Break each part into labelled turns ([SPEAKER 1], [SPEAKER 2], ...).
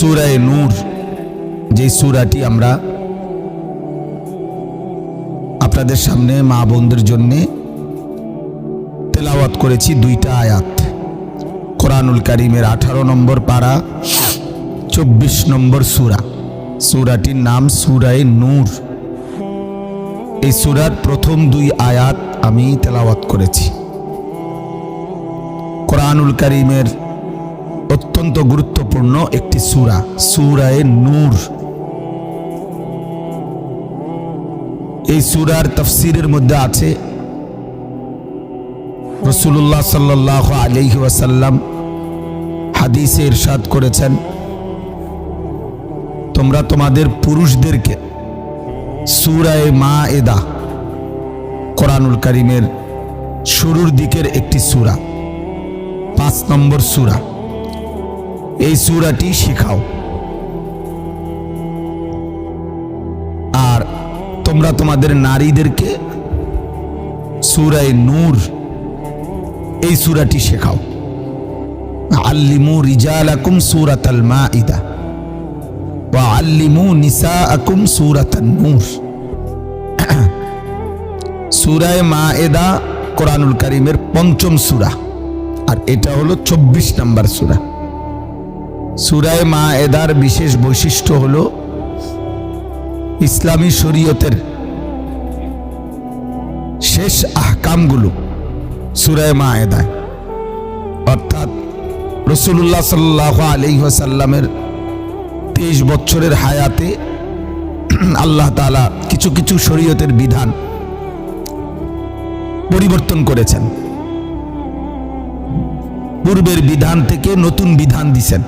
[SPEAKER 1] সূরা নূর, যে সূরাটি আমরা আপনাদের সামনে মা বোনদের জন্য তেলাওয়াত করেছি। দুইটা আয়াত, কোরআনুল কারীমের 18 নম্বর পারা 24 নম্বর সূরা। সূরাটির নাম সূরা নূর। এই সূরার প্রথম 2 আয়াত আমি তেলাওয়াত করেছি। কোরআনুল কারীমের অত্যন্ত গুরুত্বপূর্ণ একটি সূরা, সূরা নূর। এই সূরার তাফসীরের মধ্যে আছে রাসূলুল্লাহ সাল্লাল্লাহু আলাইহি ওয়াসাল্লাম হাদিসে ইরশাদ করেছেন, তোমরা তোমাদের পুরুষদেরকে সূরা মায়েদা, কোরআনুল কারীমের শুরুর দিকের একটি সূরা, 5 নম্বর সূরা, এই সূরাটি শেখাও। আর তোমরা তোমাদের নারীদেরকে সূরা নূর, এই সূরাটি শেখাও। আল্লিমু রিজালাকুম সূরাতাল মাইদা ওয়া আল্লিমু নিসাআকুম সূরাতান নূর। সূরা মায়েদা কোরআনুল কারীমের 5ম সূরা, আর এটা হলো 24 নম্বর সূরা। সূরা মায়েদার বিশেষ বৈশিষ্ট্য হলো ইসলামী শরীয়তের শেষ আহকামগুলো সূরা মায়েদায়, অর্থাৎ রাসূলুল্লাহ সাল্লাল্লাহু আলাইহি ওয়াসাল্লামের 23 বছরের হায়াতে আল্লাহ তাআলা কিছু কিছু শরীয়তের বিধান পরিবর্তন করেছেন। পূর্বের বিধান থেকে নতুন বিধান দিয়েছেন।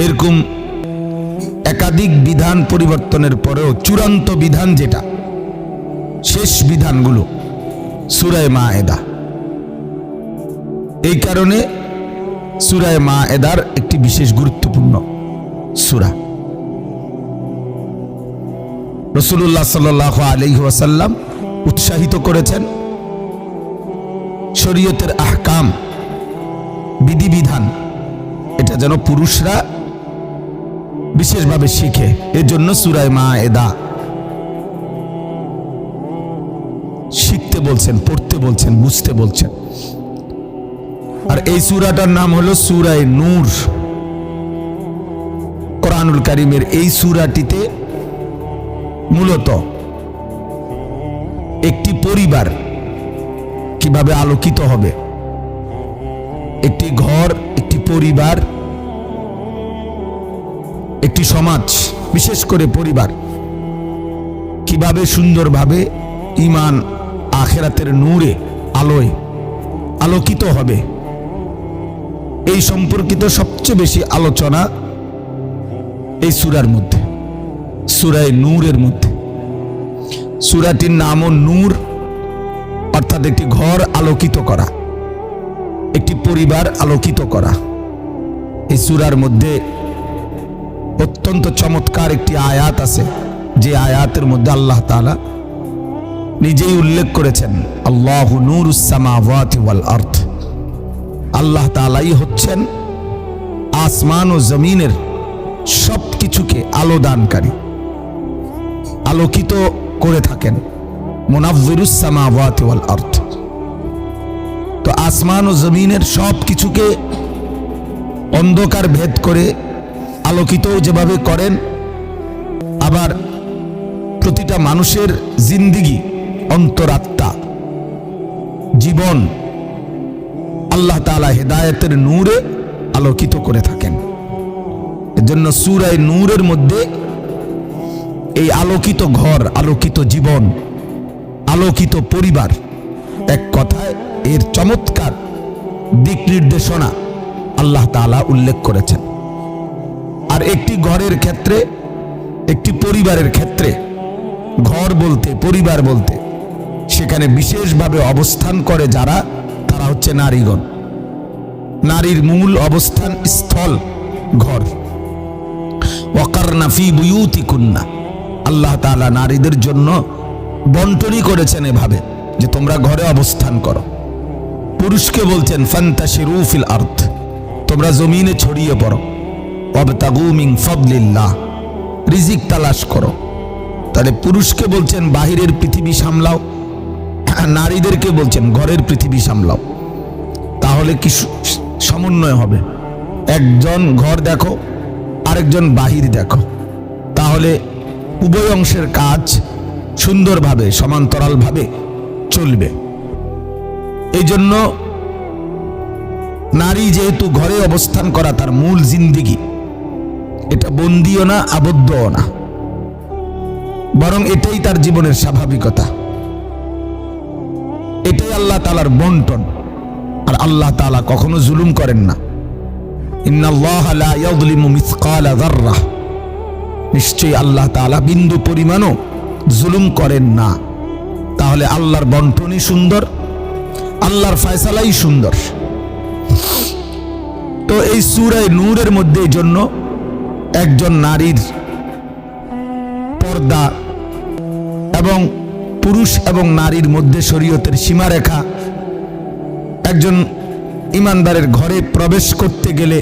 [SPEAKER 1] এরকম একাধিক বিধান পরিবর্তনের পরেও চূড়ান্ত বিধান যেটা, শেষ বিধানগুলো সূরা মায়েদা। এই কারণে সূরা মায়েদার একটি বিশেষ গুরুত্বপূর্ণ সূরা। রাসূলুল্লাহ সাল্লাল্লাহু আলাইহি ওয়াসাল্লাম উৎসাহিত করেছেন শরীয়তের আহকাম, বিধিবিধান, এটা যেন পুরুষরা বিশেষভাবে শিখে। এর জন্য সূরা মায়েদা শিখতে বলছেন, পড়তে বলছেন, বুঝতে বলছেন। আর এই সূরাটার নাম হলো সূরা নূর। কোরআনুল কারীমের এই সূরাটিতে মূলত একটি পরিবার কিভাবে আলোকিত হবে, একটি ঘর, একটি পরিবার, একটি সমাজ, বিশেষ করে পরিবার কিভাবে সুন্দরভাবে ঈমান আখিরাতের নূরে, আলোয় আলোকিত হবে, এই সম্পর্কিত সবচেয়ে বেশি আলোচনা এই সূরার মধ্যে, সূরা নূরের মধ্যে। সূরাটির নামও নূর, অর্থাৎ একটি ঘর আলোকিত করা, একটি পরিবার আলোকিত করা। এই সূরার মধ্যে অত্যন্ত চমৎকার একটি আয়াত আছে, যে আয়াতের মধ্যে আল্লাহ তাআলা নিজেই উল্লেখ করেছেন, আল্লাহু নূরুস সামাওয়াতি ওয়াল আরদ। আল্লাহ তাআলাই হচ্ছেন আসমান ও জমিনের সব কিছুকে আলো দানকারী, আলোকিত করে থাকেন। মুনাవ్বিরুস সামাওয়াতি ওয়াল আরদ, তো আসমান ও জমিনের সব কিছুকে অন্ধকার ভেদ করে আলোকিত যেভাবে করেন, আবার প্রতিটা মানুষের জিন্দিগি, অন্তরাত্মা, জীবন আল্লাহ তাআলা হেদায়েতের নূরে আলোকিত করে থাকেন। এজন্য সূরা নূরের মধ্যে এই আলোকিত ঘর, আলোকিত জীবন, আলোকিত পরিবার, এক কথায় এর চমৎকার দিক নির্দেশনা আল্লাহ তাআলা উল্লেখ করেছেন। আর একটি ঘরের ক্ষেত্রে, একটি পরিবারের ক্ষেত্রে, ঘর বলতে, পরিবার বলতে সেখানে বিশেষভাবে অবস্থান করে যারা, তারা হচ্ছে নারীগণ। নারীর মূল অবস্থান স্থল ঘর। ওয়াকারনা ফি বুয়ুতিকুন্না, আল্লাহ তাআলা নারীদের জন্য বন্টনই করেছেন এভাবে যে তোমরা ঘরে অবস্থান করো। পুরুষকে বলছেন ফান্তাশিরু ফিল আরদ, তোমরা জমিনে ছড়িয়ে পড়ো। ওয়াবতাগু মিন ফাদলিল্লাহ, রিজিক তালাশ করো। তাহলে পুরুষকে বলছেন বাহিরের পৃথিবী সামলাও, নারীদেরকে বলছেন ঘরের পৃথিবী সামলাও। তাহলে কি সমন্বয় হবে? একজন ঘর দেখো, আরেকজন বাহির দেখো, তাহলে উভয় অংশের কাজ সুন্দরভাবে সমান্তরালভাবে চলবে। এই জন্য নারী যেহেতু ঘরে অবস্থান করা তার মূল জিন্দিগি, এটা বন্দিও না আবদ্ধও না, বরং এটাই তার জীবনের স্বাভাবিকতা, এটাই আল্লাহ তাআলার বন্টন। আর আল্লাহ তাআলা কখনো জুলুম করেন না। ইন্নাল্লাহা লা ইয়াযলিমু মিসকালা যাররাহ, নিশ্চয়ই আল্লাহ তাআলা বিন্দু পরিমাণও জুলুম করেন না। তাহলে আল্লাহর বন্টনই সুন্দর, আল্লাহর ফয়সালাই সুন্দর। তো এই সূরা নূরের মধ্যে এই জন্য একজন নারীর পর্দা এবং পুরুষ এবং নারীর মধ্যে শরীয়তের সীমারেখা, একজন ইমানদারের ঘরে প্রবেশ করতে গেলে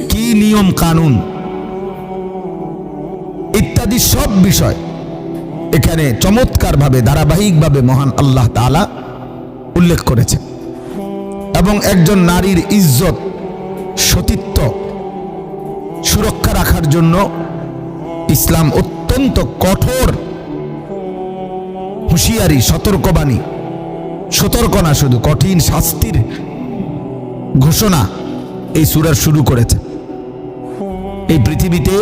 [SPEAKER 1] কি নিয়ম কানুন ইত্যাদি সব বিষয় এখানে চমৎকারভাবে ধারাবাহিকভাবে মহান আল্লাহ তাআলা উল্লেখ করেছেন। এবং একজন নারীর ইজ্জত সতীত্ব সুরক্ষা রাখার জন্য ইসলাম অত্যন্ত কঠোর হুঁশিয়ারি, সতর্কবাণী, সতর্ক না শুধু কঠিন শাস্তির ঘোষণা এই সূরার শুরু করেছে। এই পৃথিবীতে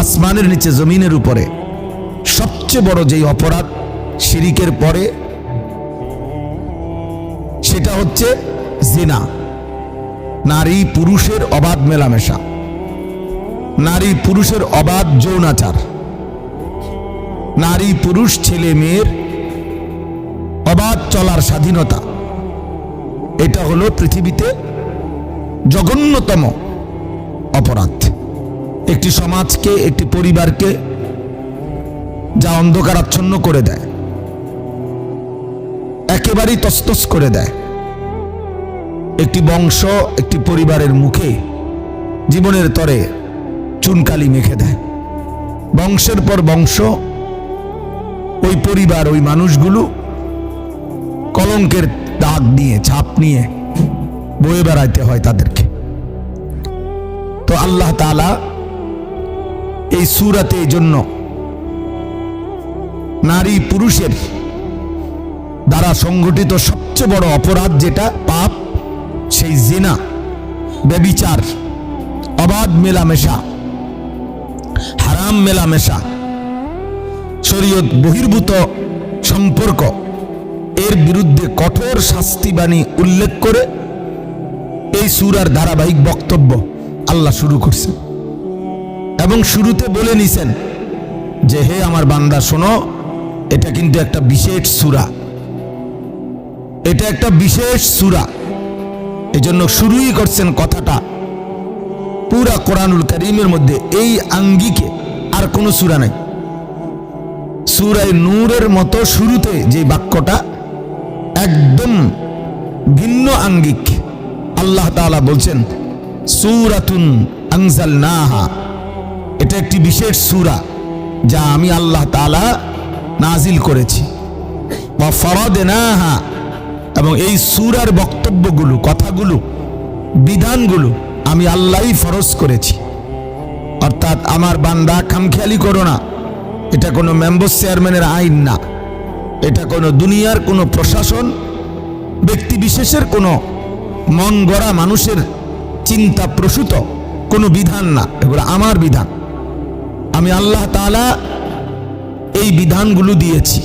[SPEAKER 1] আসমানের নিচে জমিনের উপরে সবচেয়ে বড় যেই অপরাধ শিরিকের পরে, সেটা হচ্ছে জিনা, নারী পুরুষের অবাধ মেলামেশা, নারী পুরুষের অবাধ যৌনাচার, নারী পুরুষ ছেলে মেয়ের অবাধ চলার স্বাধীনতা। এটা হলো পৃথিবীতে জঘন্যতম অপরাধ। একটি সমাজকে, একটি পরিবারকে যা অন্ধকারাচ্ছন্ন করে দেয়, একেবারেই তছনছ করে দেয়। একটি বংশ, একটি পরিবারের মুখে জীবনের তরে চুনকালি মেখে দেয়। বংশের পর বংশ ওই পরিবার, ওই মানুষগুলো কলঙ্কের দাগ নিয়ে, ছাপ নিয়ে বয়ে বেড়াইতে হয় তাদেরকে। তো আল্লাহ তাআলা এই সূরাতে এই জন্য নারী পুরুষের দ্বারা সংগঠিত সবচেয়ে বড় অপরাধ যেটা পাপ, সেই জিনা, ব্যভিচার, অবাধ মেলামেশা, হারাম মেলামেশা, শরীয়ত বহির্ভূত সম্পর্ক, এর বিরুদ্ধে কঠোর শাস্তিবাণী উল্লেখ করে এই সূরার ধারাবাহিক বক্তব্য আল্লাহ শুরু করছেন। এবং শুরুতে বলে নিছেন যে হে আমার বান্দা শোনো, এটা কিন্তু একটা বিশেষ সূরা, এটা একটা বিশেষ সূরা। এজন্য শুরুই করছেন কথাটা পুরা কোরআনুল কারীমের মধ্যে এই আঙ্গিকে আর কোনো সূরা নাই। সূরা নূরের মতো শুরুতে যে বাক্যটা একদম ভিন্ন আঙ্গিক। আল্লাহ তাআলা বলছেন সূরাতুন আনজালনাহা, এটা একটি বিশেষ সূরা যা আমি আল্লাহ তাআলা নাজিল করেছি। ওয়া ফারাদনাহা, এবং এই সূরার বক্তব্যগুলো, কথাগুলো, বিধানগুলো আমি আল্লাহই ফরজ করেছি। অর্থাৎ আমার বান্দা খামখেয়ালি করো না, এটা কোনো মেম্বার চেয়ারম্যানের আইন না, এটা কোনো দুনিয়ার কোনো প্রশাসন, ব্যক্তি বিশেষের কোনো মন গড়া মানুষের চিন্তা প্রসূত কোনো বিধান না, এগুলো আমার বিধান। আমি আল্লাহ তাআলা এই বিধানগুলো দিয়েছি,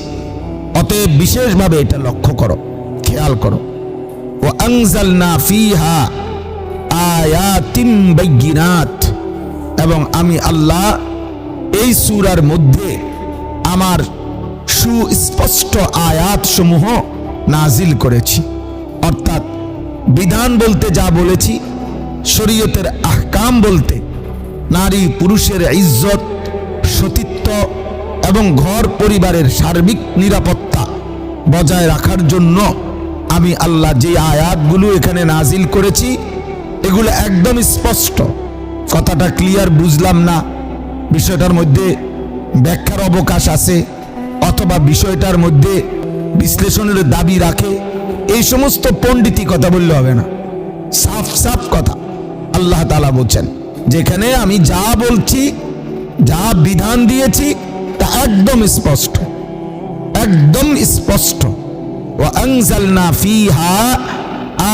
[SPEAKER 1] অতএব বিশেষভাবে এটা লক্ষ্য করো, খেয়াল করো। ওয়া আনজালনা ফিহা আয়াতিম বাইয়িনাত, এবং আমি আল্লাহ এই সূরার মধ্যে আমার সুস্পষ্ট আয়াত সমূহ নাজিল করেছি। অর্থাৎ বিধান বলতে যা বলেছি, শরীয়তের আহকাম বলতে নারী পুরুষের ইজ্জত, সতীত্ব এবং ঘর পরিবারের সার্বিক নিরাপত্তা বজায় রাখার জন্য আমি আল্লাহ যে আয়াতগুলো এখানে নাজিল করেছি, এগুলো একদম স্পষ্ট। কথাটা ক্লিয়ার বুঝলাম না, বিষয়টার মধ্যে ব্যাখ্যার অবকাশ আছে, অথবা বিষয়টার মধ্যে বিশ্লেষণের দাবি রাখে, এই সমস্ত পণ্ডিতি কথা বললে হবে না। সাফ সাফ কথা আল্লাহ তাআলা বলছেন, যেখানে আমি যা বলছি, যা বিধান দিয়েছি তা একদম স্পষ্ট, একদম স্পষ্ট। ওয়া আনজালনা ফিহা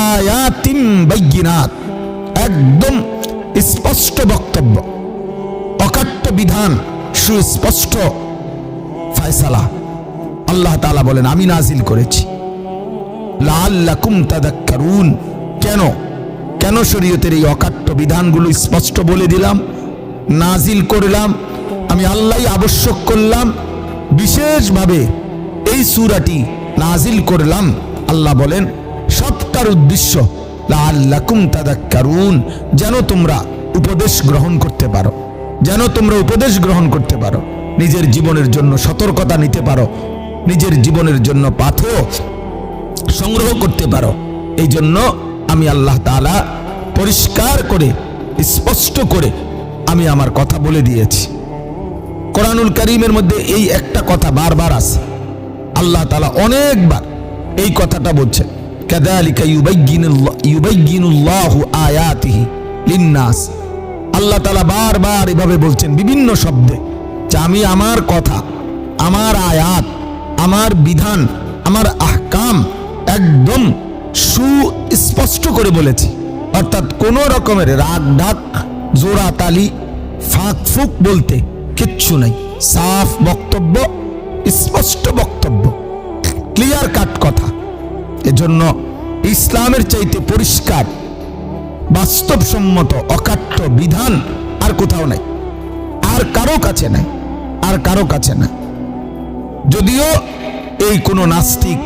[SPEAKER 1] আয়াতিম বাইয়িনাত, একদম স্পষ্ট বক্তব্য, অকাট্য বিধান, সুস্পষ্ট ফয়সালা। আল্লাহ তাআলা বলেন আমি নাজিল করেছি। লাআল্লাকুম তাযাক্কারুন, কেন কেন শরীয়তের এই অকাট্য বিধানগুলো স্পষ্ট বলে দিলাম, নাজিল করলাম, আমি আল্লাহই আবশ্যক করলাম, বিশেষভাবে এই সূরাটি নাজিল করলাম। আল্লাহ বলেন সবটার উদ্দেশ্য লাআল্লাকুম তাযাক্কারুন, যেন তোমরা উপদেশ গ্রহণ করতে পারো, যেন তোমরা উপদেশ গ্রহণ করতে পারো, নিজের জীবনের জন্য সতর্কতা নিতে পারো, নিজের জীবনের জন্য পাথর সংগ্রহ করতে পারো। এই জন্য আমি আল্লাহ তাআলা পরিষ্কার করে স্পষ্ট করে আমি আমার কথা বলে দিয়েছি। কোরআনুল কারীমের মধ্যে এই একটা কথা বারবার আছে, আল্লাহ তাআলা অনেকবার এই কথাটা বলছেন, কাযালিকা ইউবাইয়িনুল্লাহু আয়াতিহি লিন্নাস। আল্লাহ তাআলা বারবার এভাবে বলছেন বিভিন্ন শব্দে যে আমি আমার কথা, আমার আয়াত, আমার বিধান, আমার আহকাম একদম সুস্পষ্ট করে বলেছি। অর্থাৎ কোন রকমের রাগ ঢাক, জোড়া তালি, ফাঁক ফুক বলতে কিচ্ছু নাই। সাফ বক্তব্য, স্পষ্ট বক্তব্য, ক্লিয়ার কাট কথা। এজন্য ইসলামের চাইতে পরিষ্কার, বাস্তবসম্মত, অকাট্য বিধান আর কোথাও নাই, আর কারো কাছে নাই, আর কারো কাছে না। যদিও এই কোন নাস্তিক,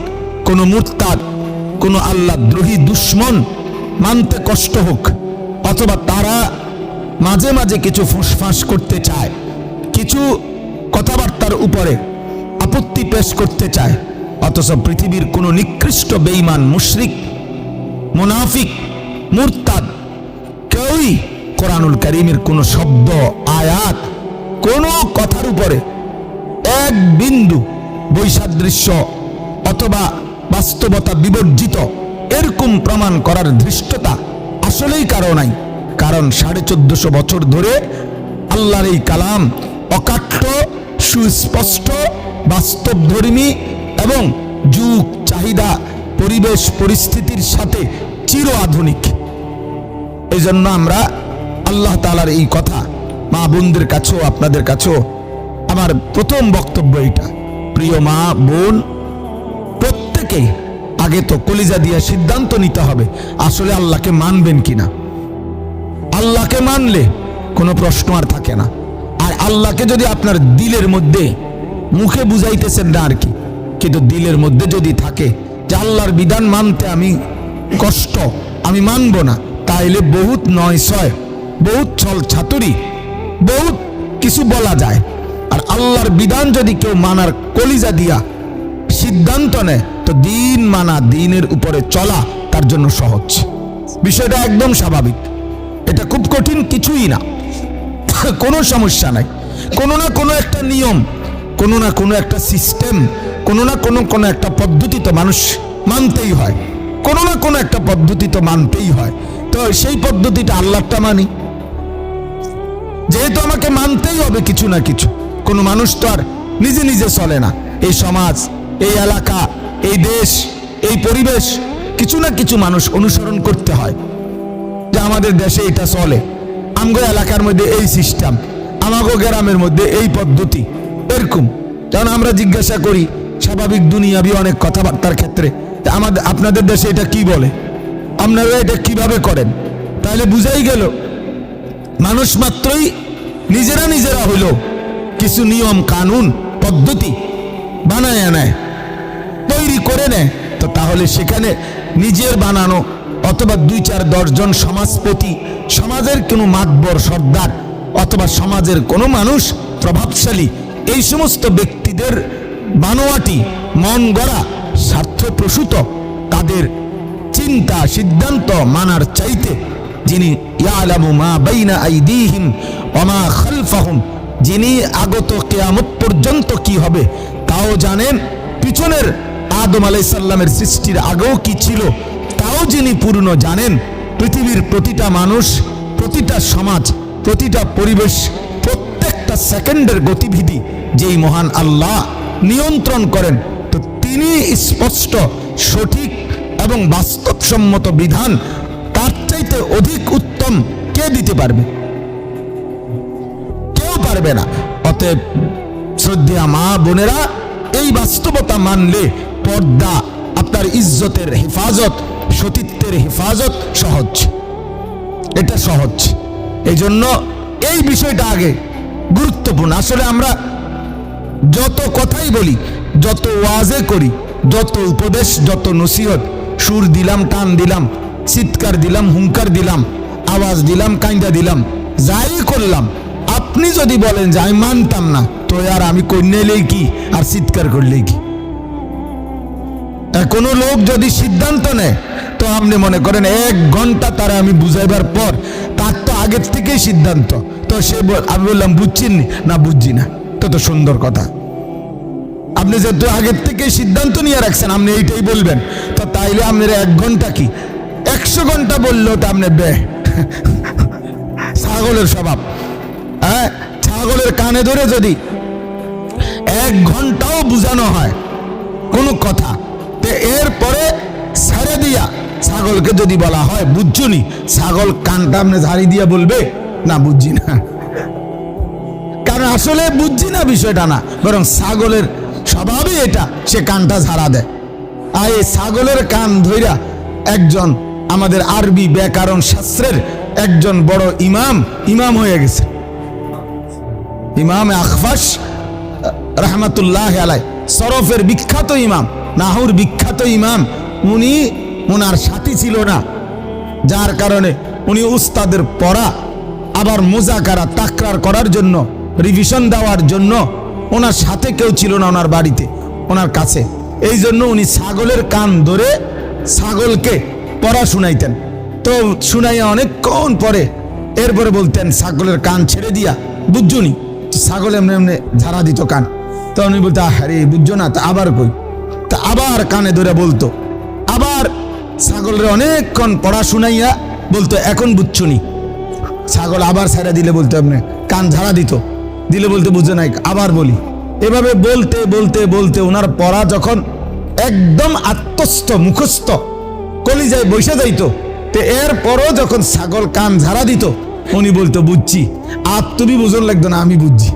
[SPEAKER 1] কোন মুরতাদ, কোন আল্লাহদ্রোহী দুশ্মন মানতে কষ্ট হোক, অথবা তারা মাঝে মাঝে কিছু ফুসফাস করতে চায়, কিছু কথাবার্তার উপরে আপত্তি পেশ করতে চায়, অথচ পৃথিবীর কোন নিকৃষ্ট বেঈমান, মুশরিক, মুনাফিক, মুরতাদ কেউই কোরআনুল কারীমের কোন শব্দ, আয়াত, কোন কথার উপরে এক বিন্দু বৈসাদৃশ্য অথবা বাস্তবতা বিবর্জিত এরকম প্রমাণ করার ধৃষ্টতা আসলেই কারো নাই। কারণ 1450 বছর ধরে আল্লাহর এই কালাম অকাট্য, সুস্পষ্ট, বাস্তবধর্মী এবং যুগ চাহিদা, পরিবেশ পরিস্থিতির সাথে চির আধুনিক। এই জন্য আমরা আল্লাহ তাআলার এই কথা মা বোনদের কাছেও, আপনাদের কাছেও আমার প্রথম বক্তব্য এটা, প্রিয় মা বোন প্রত্যেকেই আগে তো কলিজা দিয়ে সিদ্ধান্ত নিতে হবে আসলে আল্লাহকে মানবেন কিনা। আল্লাহকে মানলে কোনো প্রশ্ন আর থাকে না। আর আল্লাহকে যদি আপনার দিলের মধ্যে, মুখে বুঝাইতেছেন না আর কি, কিন্তু দিলের মধ্যে যদি থাকে যে আল্লাহর বিধান মানতে আমি কষ্ট, আমি মানব না, তাইলে বহুত নয় ছয়, বহুত ছল ছাতুরি, বহুত কিছু বলা যায়। আর আল্লাহর বিধান যদি কেউ মানার কলিজা দিয়া সিদ্ধান্ত নেয়, তো দিন মানা, দিনের উপরে চলা তার জন্য সহজ। বিষয়টা একদম স্বাভাবিক, এটা খুব কঠিন কিছুই না, কোনো সমস্যা নাই। কোনো না কোনো একটা নিয়ম, কোনো না কোনো একটা সিস্টেম, কোনো না কোনো একটা পদ্ধতি তো মানুষ মানতেই হয়, কোনো না কোনো একটা পদ্ধতি তো মানতেই হয়। তো সেই পদ্ধতিটা আল্লাহটা মানি, যেহেতু আমাকে মানতেই হবে কিছু না কিছু। কোনো মানুষ তো আর নিজে নিজে চলে না। এই সমাজ, এই এলাকা, এই দেশ, এই পরিবেশ, কিছু না কিছু মানুষ অনুসরণ করতে হয়। যে আমাদের দেশে এটা চলে, আমগো এলাকার মধ্যে এই সিস্টেম, আমাগো গ্রামের মধ্যে এই পদ্ধতি, এরকম। কারণ আমরা জিজ্ঞাসা করি স্বাভাবিক দুনিয়াবি অনেক কথাবার্তার ক্ষেত্রে, আমাদের আপনাদের দেশে এটা কি বলে, আপনারা এটা কিভাবে করেন, তাহলে বুঝাই গেল মানুষ মাত্রই নিজেরা নিজেরা হইল কিছু নিয়ম কানুন পদ্ধতি বানায় নেয়, তৈরি করে নেয়। তো তাহলে সেখানে নিজের বানানো অথবা 2-4-10 জন সমাজপতি, সমাজের কোনো মাতবর সর্দার অথবা সমাজের কোনো মানুষ প্রভাবশালী, এই সমস্ত ব্যক্তিদের বানোয়াটি, মন গড়া, স্বার্থপ্রসূত তাদের চিন্তা সিদ্ধান্ত মানার চাইতে যিনি ইয়ালামু মা বাইনা আইদিহিম ওয়া মা খালফাহুম, যিনি আগত কিয়ামত পর্যন্ত কি হবে তাও জানেন, পিছনের আদম আলাইহিস সালামের সৃষ্টির আগেও কি ছিল তাও যিনি পূর্ণ জানেন, পৃথিবীর প্রতিটা মানুষ, প্রতিটা সমাজ, প্রতিটা পরিবেশ, প্রত্যেকটা সেকেন্ডের গতিবিধি যেই মহান আল্লাহ নিয়ন্ত্রণ করেন, তো তিনি স্পষ্ট, সঠিক এবং বাস্তবসম্মত বিধান তার চাইতে অধিক উত্তম কে দিতে পারবে? কেউ পারবে না। অতএব শ্রদ্ধেয় মা বোনেরা, এই বাস্তবতা মানলে পর্দা, আপনার ইজ্জতের হেফাজত, সতীত্বের হেফাজত সহজ, এটা সহজ। এই জন্য এই বিষয়টা আগে গুরুত্বপূর্ণ। আসলে আমরা যত কথাই বলি, যত ওয়াজে করি, যত উপদেশ, যত নসিহত, সুর দিলাম, টান দিলাম, চিৎকার দিলাম, হুঙ্কার দিলাম, আওয়াজ দিলাম, কাইন্দা দিলাম, যাই করলাম, আপনি যদি বলেন যে আমি মানতাম না, তো আর আমি কন্যালেই কি আর চিৎকার করলেই কি? কোনো লোক যদি সিদ্ধান্ত নেয়, তো আপনি মনে করেন 1 ঘন্টা তারা আমি বুঝাইবার পর তার তো আগের থেকেই সিদ্ধান্ত, তো সে আমি বললাম বুঝছেন না, বুঝছি না, তো সুন্দর কথা। আপনি যেহেতু আগের থেকে সিদ্ধান্ত নিয়ে রাখছেন আপনি এইটাই বলবেন, তো তাইলে আপনার 1 ঘন্টা কি 100 ঘন্টা বললেও তো আপনি ছাগলের স্বভাব। হ্যাঁ, ছাগলের কানে ধরে যদি 1 ঘন্টাও বুঝানো হয় কোনো কথা, তো এরপরে ছেড়ে দিয়া ছাগলকে যদি বলা হয় বুঝছুনি, ছাগল কানটা আপনি ঝাড়ি দিয়া বলবে না বুঝছি না। কারণ আসলে বুঝছি না বিষয়টা না, বরং ছাগলের স্বভাবই এটা, সে কানটা ঝাড়া দেয়। আর এই ছাগলের কান ধইরা একজন আমাদের আরবি ব্যাকরণ শাস্ত্রের একজন বড় ইমাম হয়ে গেছে, ইমাম আখফাশ রহমাতুল্লাহ আলাইহি, সরফের বিখ্যাত ইমাম, নাহুর বিখ্যাত ইমাম। উনি ওনার সাথী ছিল না, যার কারণে উনি উস্তাদের পড়া, আবার মুজাকারা তাকরার করার জন্য, রিভিশন দেওয়ার জন্য ওনার সাথে কেউ ছিল না ওনার বাড়িতে, ওনার কাছে। এই জন্য উনি ছাগলের কান ধরে ছাগলকে পড়া শুনাইতেন। তো শুনাইয়া অনেকক্ষণ পরে এরপরে বলতেন ছাগলের কান ছেড়ে দিয়া বুঝছুনি, ছাগল এমনি এমনি ঝাড়া দিত কান। তো উনি বলতো আরে বুঝছো না, তা আবার কই, তা আবার কানে ধরে বলতো, আবার ছাগলের অনেকক্ষণ পড়া শুনাইয়া বলতো এখন বুঝছুনি। ছাগল আবার ছেড়ে দিলে বলতো এমনি কান ঝাড়া দিত, দিলে বলতে বুঝে নাই, আবার বলি। এভাবে বলতে বলতে বলতে ওনার পড়া যখন একদম আত্মস্থ, মুখস্থ, কলিজায় বসে যাইতো, তো এরপরও যখন ছাগল কান ঝাড়া দিত উনি বলতো বুঝছি। আর তুমি বুঝন লাগতো না, আমি বুঝছি।